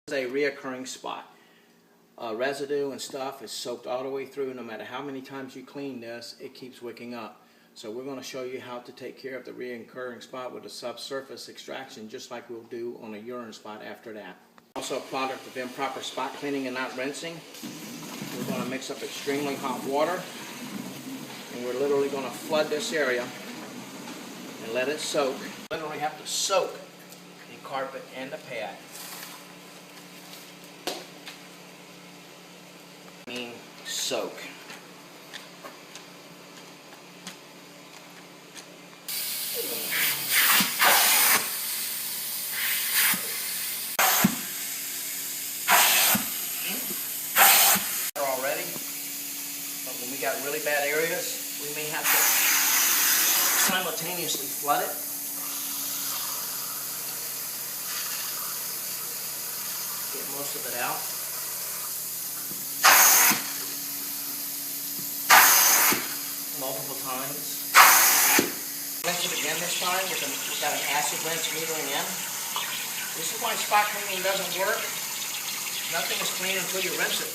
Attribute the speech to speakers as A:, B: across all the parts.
A: A reoccurring spot. Residue and stuff is soaked all the way through. No matter how many times you clean this, it keeps wicking up. So we're going to show you how to take care of the reoccurring spot with a subsurface extraction, just like we'll do on a urine spot after that. Also a product of improper spot cleaning and not rinsing. We're going to mix up extremely hot water, and we're literally going to flood this area and let it soak. Literally have to soak the carpet and the pad. Soak. Already, but when we got really bad areas, we may have to simultaneously flood it. Get most of it out. Multiple times. Rinse it again this time. We've got an acid rinse metering in. This is why spot cleaning doesn't work. Nothing is clean until you rinse it.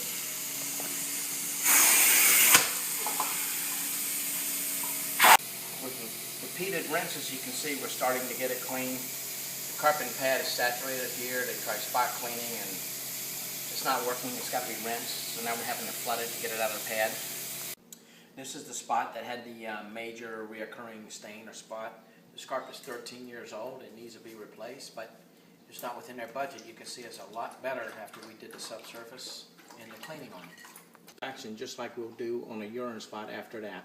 A: With repeated rinses, you can see we're starting to get it clean. The carpet and pad is saturated here. They try spot cleaning and it's not working. It's got to be rinsed. So now we're having to flood it to get it out of the pad. This is the spot that had the major reoccurring stain or spot. This carpet is 13 years old. It needs to be replaced, but it's not within their budget. You can see it's a lot better after we did the subsurface and the cleaning on it. Action just like we'll do on a urine spot after that.